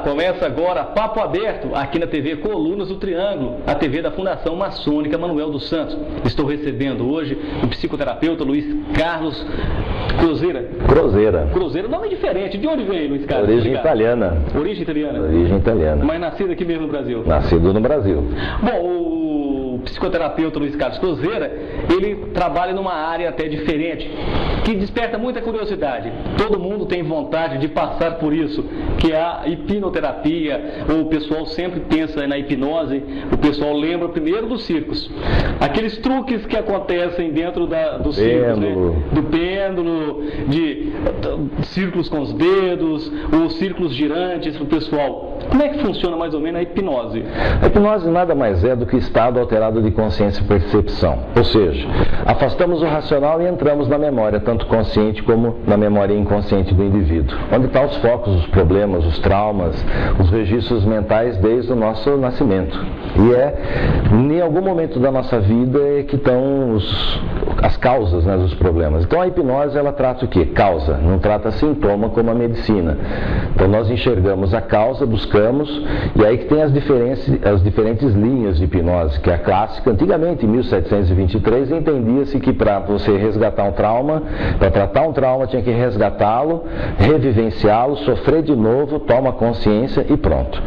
começa agora Papo Aberto, aqui na TV Colunas do Triângulo, a TV da Fundação Maçônica Manuel dos Santos. Estou recebendo hoje o psicoterapeuta Luiz Carlos Cruzeira, nome diferente. De onde veio, Luiz Carlos? Origem italiana. Origem italiana? Origem italiana. Mas nascido aqui mesmo no Brasil? Nascido no Brasil. Bom, o psicoterapeuta Luiz Carlos Cruzeira, ele trabalha numa área até diferente, que desperta muita curiosidade. Todo mundo tem vontade de passar por isso, que é a hipnoterapia. O pessoal sempre pensa na hipnose, o pessoal lembra primeiro dos circos. Aqueles truques que acontecem dentro dos circos, né? Do pêndulo, de círculos com os dedos, ou círculos girantes para o pessoal. Como é que funciona mais ou menos a hipnose? A hipnose nada mais é do que estado alterado de consciência e percepção. Ou seja, afastamos o racional e entramos na memória, tanto consciente como na memória inconsciente do indivíduo. Onde estão os focos, os problemas, os traumas, os registros mentais desde o nosso nascimento. E em algum momento da nossa vida que estão as causas, né, dos problemas. Então a hipnose, ela trata o quê? Causa, não trata sintoma como a medicina. Então nós enxergamos a causa, buscamos, e aí que tem as diferentes linhas de hipnose, que é a clássica. Antigamente, em 1723, entendia-se que para você resgatar um trauma, para tratar um trauma, tinha que resgatá-lo, revivenciá-lo, sofrer de novo, toma consciência e pronto.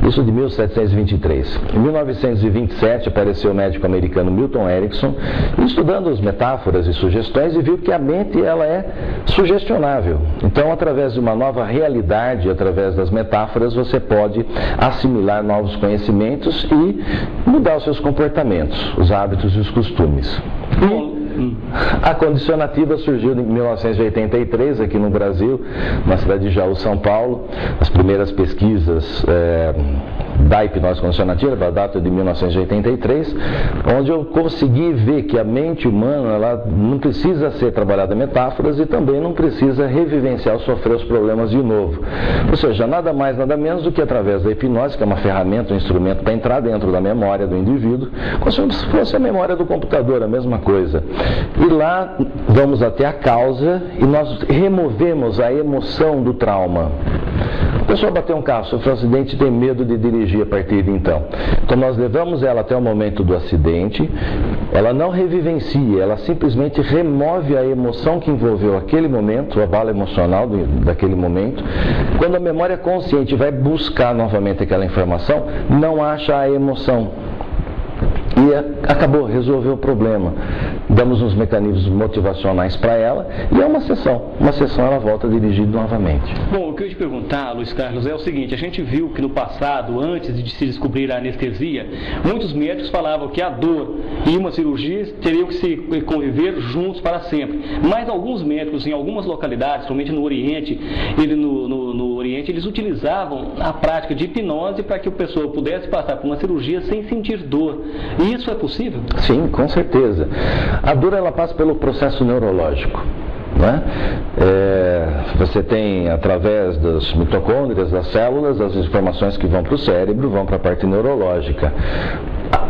Isso de 1723. Em 1927 apareceu o médico americano Milton Erickson, estudando as metáforas e sugestões, e viu que a mente, ela é sugestionável. Então, através de uma nova realidade, através das metáforas, você pode assimilar novos conhecimentos e mudar os seus comportamentos, os hábitos e os costumes. A condicionativa surgiu em 1983 aqui no Brasil, na cidade de Jaú, São Paulo. As primeiras pesquisas da hipnose condicionativa data de 1983, onde eu consegui ver que a mente humana, ela não precisa ser trabalhada em metáforas e também não precisa revivenciar ou sofrer os problemas de novo. Ou seja, nada mais, nada menos do que através da hipnose, que é uma ferramenta, um instrumento para entrar dentro da memória do indivíduo, como se fosse a memória do computador, a mesma coisa. E lá vamos até a causa e nós removemos a emoção do trauma. A pessoa bateu um carro, sofreu um acidente e tem medo de dirigir a partir de então. Então nós levamos ela até o momento do acidente, ela não revivencia, ela simplesmente remove a emoção que envolveu aquele momento, o abalo emocional daquele momento. Quando a memória consciente vai buscar novamente aquela informação, não acha a emoção. E acabou, resolveu o problema. Damos uns mecanismos motivacionais para ela e é uma sessão. Uma sessão ela volta a dirigir novamente. Bom, o que eu ia te perguntar, Luiz Carlos, é o seguinte: a gente viu que no passado, antes de se descobrir a anestesia, muitos médicos falavam que a dor e uma cirurgia teriam que se conviver juntos para sempre. Mas alguns médicos em algumas localidades, principalmente no Oriente, no Oriente, eles utilizavam a prática de hipnose para que a pessoa pudesse passar por uma cirurgia sem sentir dor. E isso é possível? Sim, com certeza. A dor, ela passa pelo processo neurológico. Né? Você tem, através das mitocôndrias, das células, as informações que vão para o cérebro, vão para a parte neurológica.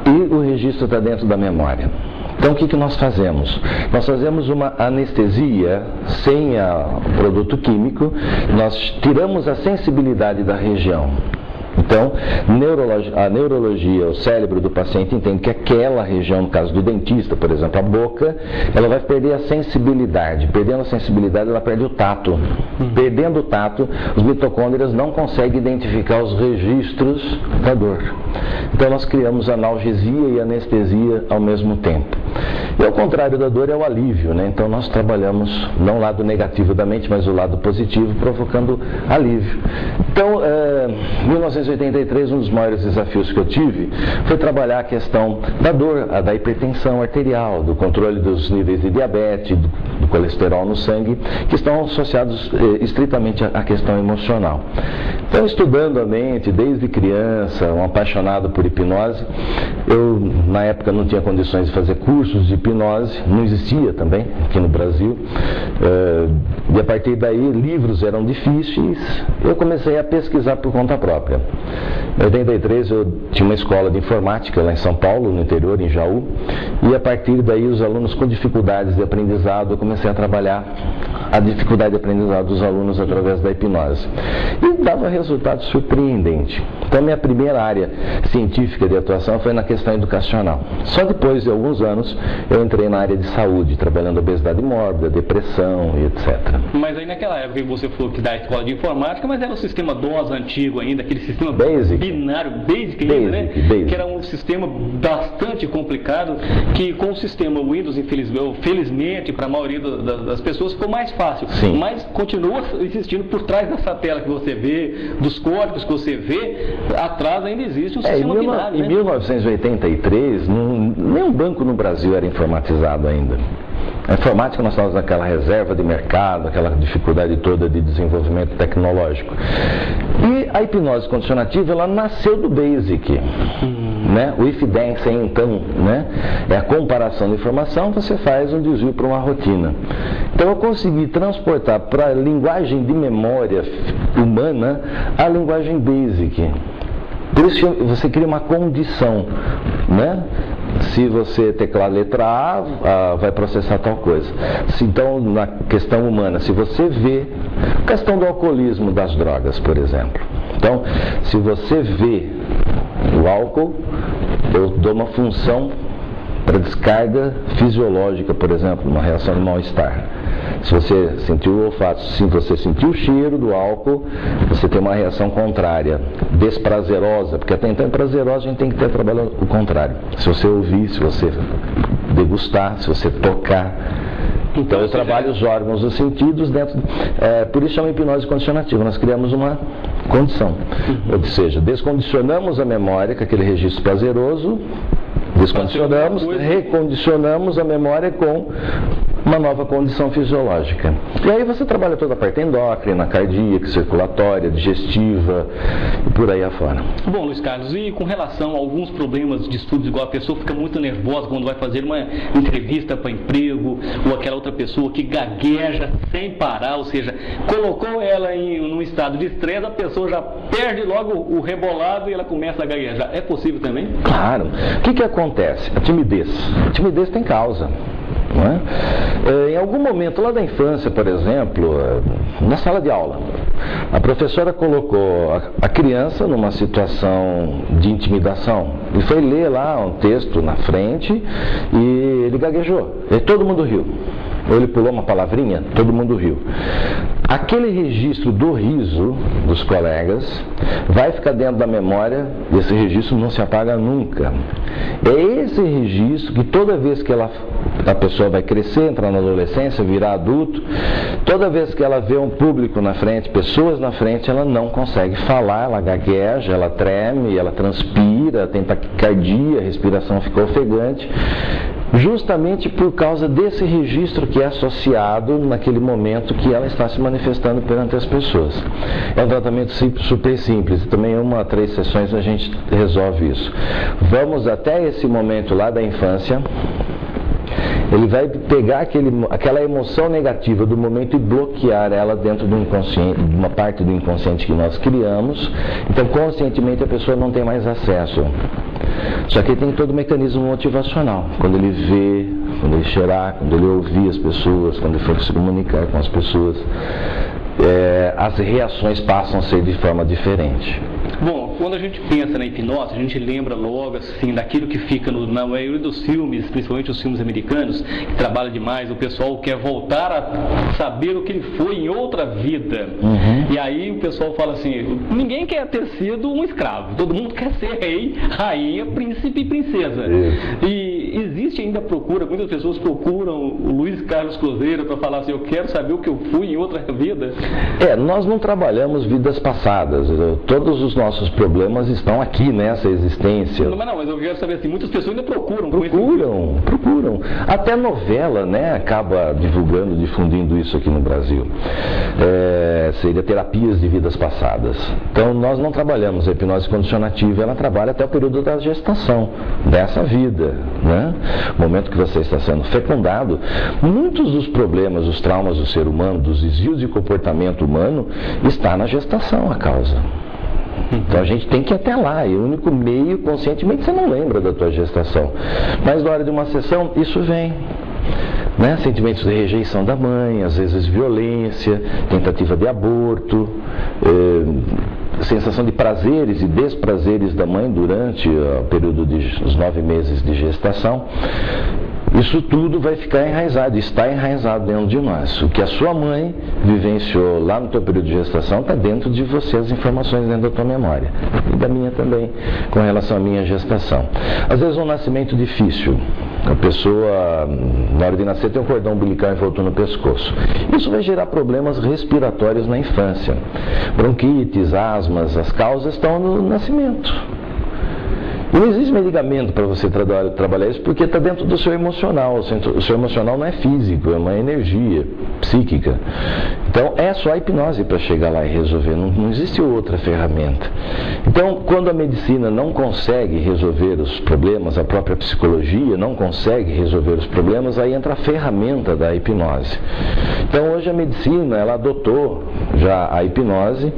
E o registro está dentro da memória. Então o que nós fazemos? Nós fazemos uma anestesia sem o produto químico, nós tiramos a sensibilidade da região. Então, a neurologia, o cérebro do paciente entende que aquela região, no caso do dentista, por exemplo, a boca, ela vai perder a sensibilidade. Perdendo a sensibilidade, ela perde o tato. Perdendo o tato, os mitocôndrias não conseguem identificar os registros da dor. Então, nós criamos analgesia e anestesia ao mesmo tempo. E ao contrário da dor é o alívio, né? Então, nós trabalhamos não o lado negativo da mente, mas o lado positivo, provocando alívio. Então, 1983, um dos maiores desafios que eu tive foi trabalhar a questão da dor, da hipertensão arterial, do controle dos níveis de diabetes, do colesterol no sangue, que estão associados estritamente à questão emocional. Então, estudando a mente desde criança, um apaixonado por hipnose, eu na época não tinha condições de fazer cursos de hipnose, não existia também aqui no Brasil, e a partir daí livros eram difíceis, eu comecei a pesquisar por conta própria. Em 83 eu tinha uma escola de informática lá em São Paulo, no interior, em Jaú, e a partir daí os alunos com dificuldades de aprendizado eu comecei a trabalhar a dificuldade de aprendizado dos alunos através da hipnose. E dava resultado surpreendente. Então, minha primeira área científica de atuação foi na questão educacional. Só depois de alguns anos eu entrei na área de saúde, trabalhando obesidade mórbida, depressão e etc. Mas aí naquela época você falou que da escola de informática, mas era o sistema DOS antigo ainda, aquele sistema binário, Basic ainda, né? Que era um sistema bastante complicado, que com o sistema Windows, felizmente, para a maioria das pessoas ficou mais fácil. Sim. Mas continua existindo por trás dessa tela que você vê, dos códigos que você vê, atrás ainda existe um sistema binário. Em 1983, nenhum banco no Brasil era informatizado ainda. A informática nós estávamos naquela reserva de mercado, aquela dificuldade toda de desenvolvimento tecnológico. E a hipnose condicionativa, ela nasceu do Basic. Né? O if then, sem então, né? É a comparação de informação, você faz um desvio para uma rotina. Então eu consegui transportar para a linguagem de memória humana a linguagem Basic. Por isso você cria uma condição, né? Se você teclar a letra A, vai processar tal coisa. Então, na questão humana, se você vê a questão do alcoolismo, das drogas, por exemplo. Então, se você vê o álcool, eu dou uma função para descarga fisiológica, por exemplo, uma reação de mal-estar. Se você sentiu o olfato, se você sentiu o cheiro do álcool, você tem uma reação contrária, desprazerosa, porque até então é prazerosa, a gente tem que ter trabalhado o contrário. Se você ouvir, se você degustar, se você tocar. Então eu trabalho os órgãos dos sentidos dentro. Por isso chama hipnose condicionativa. Nós criamos uma condição. Ou seja, descondicionamos a memória com aquele registro prazeroso, descondicionamos, recondicionamos a memória com uma nova condição fisiológica. E aí você trabalha toda a parte endócrina, cardíaca, circulatória, digestiva e por aí afora. Bom, Luiz Carlos, e com relação a alguns problemas de estudos, igual a pessoa fica muito nervosa quando vai fazer uma entrevista para emprego, ou aquela outra pessoa que gagueja sem parar, ou seja, colocou ela num estado de estresse, a pessoa já perde logo o rebolado e ela começa a gaguejar. É possível também? Claro. O que acontece? A timidez. A timidez tem causa. Não é? Em algum momento lá da infância, por exemplo, na sala de aula, a professora colocou a criança numa situação de intimidação. Ele foi ler lá um texto na frente e ele gaguejou. E todo mundo riu. Ou ele pulou uma palavrinha, todo mundo riu. Aquele registro do riso dos colegas vai ficar dentro da memória e esse registro não se apaga nunca. É esse registro que toda vez que a pessoa vai crescer, entrar na adolescência, virar adulto, toda vez que ela vê um público na frente, pessoas na frente, ela não consegue falar, ela gagueja, ela treme, ela transpira, tem taquicardia, a respiração fica ofegante, justamente por causa desse registro que é associado naquele momento que ela está se manifestando perante as pessoas. É um tratamento super simples, também em 1 a 3 sessões a gente resolve isso. Vamos até esse momento lá da infância. Ele vai pegar aquela emoção negativa do momento e bloquear ela dentro do inconsciente, de uma parte do inconsciente que nós criamos. Então, conscientemente, a pessoa não tem mais acesso. Só que ele tem todo o mecanismo motivacional. Quando ele vê, quando ele cheirar, quando ele ouvir as pessoas, quando ele for se comunicar com as pessoas, as reações passam a ser de forma diferente. Bom, quando a gente pensa na hipnose, a gente lembra logo assim daquilo que fica na maioria dos filmes, principalmente os filmes americanos, que trabalha demais, o pessoal quer voltar a saber o que ele foi em outra vida. E aí o pessoal fala assim, ninguém quer ter sido um escravo, todo mundo quer ser rei, rainha, príncipe e princesa. E existe ainda procura, muitas pessoas procuram o Luiz Carlos Cruzeiro para falar assim, eu quero saber o que eu fui em outra vida. Nós não trabalhamos vidas passadas, todos os nossos problemas estão aqui nessa existência. Mas eu quero saber assim, muitas pessoas ainda procuram. Procuram. Até novela, né, acaba divulgando, difundindo isso aqui no Brasil. Seria terapias de vidas passadas. Então nós não trabalhamos a hipnose condicionativa, ela trabalha até o período da gestação dessa vida, né? O momento que você está sendo fecundado, muitos dos problemas, os traumas do ser humano, dos desvios de comportamento humano, está na gestação a causa. Então a gente tem que ir até lá, e o único meio, conscientemente, você não lembra da tua gestação. Mas na hora de uma sessão, isso vem. né? Sentimentos de rejeição da mãe, às vezes violência, tentativa de aborto, sensação de prazeres e desprazeres da mãe durante o período dos 9 meses de gestação. Isso tudo vai ficar enraizado, está enraizado dentro de nós. O que a sua mãe vivenciou lá no teu período de gestação está dentro de você, as informações dentro da tua memória. E da minha também, com relação à minha gestação. Às vezes um nascimento difícil. A pessoa, na hora de nascer, tem um cordão umbilical envolto no pescoço. Isso vai gerar problemas respiratórios na infância. Bronquites, asmas, as causas estão no nascimento. E não existe medicamento para você trabalhar isso porque está dentro do seu emocional. O seu emocional não é físico, é uma energia psíquica. Então é só a hipnose para chegar lá e resolver, não existe outra ferramenta. Então, quando a medicina não consegue resolver os problemas, a própria psicologia não consegue resolver os problemas, aí entra a ferramenta da hipnose. Então hoje a medicina, ela adotou já a hipnose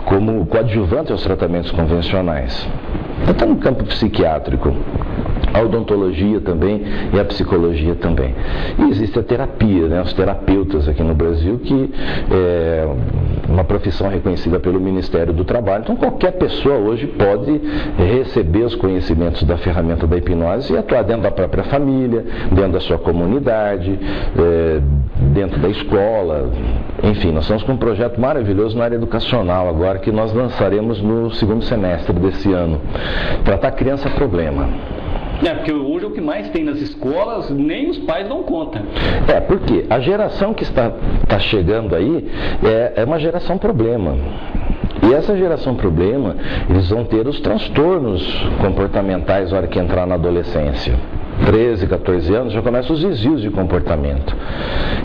como coadjuvante aos tratamentos convencionais. Até no campo psiquiátrico, a odontologia também e a psicologia também. E existe a terapia, né? Os terapeutas aqui no Brasil, que é uma profissão reconhecida pelo Ministério do Trabalho. Então qualquer pessoa hoje pode receber os conhecimentos da ferramenta da hipnose e atuar dentro da própria família, dentro da sua comunidade, dentro da escola. Enfim, nós estamos com um projeto maravilhoso na área educacional agora, que nós lançaremos no 2º semestre desse ano. Tratar criança problema. Porque hoje o que mais tem nas escolas, nem os pais dão conta. Porque a geração que está chegando aí é uma geração problema. E essa geração problema, eles vão ter os transtornos comportamentais na hora que entrar na adolescência. 13, 14 anos, já começam os desvios de comportamento.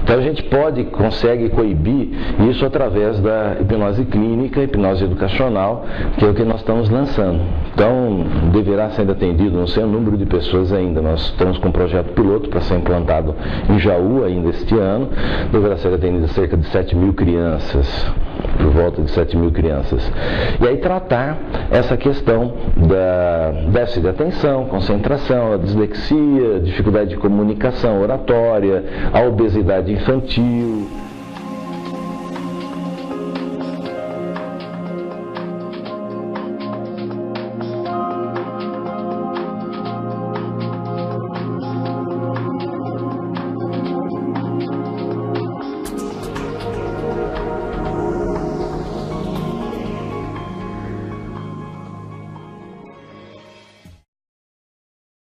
Então a gente consegue coibir isso através da hipnose clínica, hipnose educacional, que é o que nós estamos lançando. Então deverá ser atendido, não sei o número de pessoas ainda, nós estamos com um projeto piloto para ser implantado em Jaú ainda este ano, deverá ser atendido cerca de 7.000 crianças, por volta de 7.000 crianças. E aí tratar essa questão da déficit de atenção, concentração, a dislexia, dificuldade de comunicação oratória, a obesidade infantil.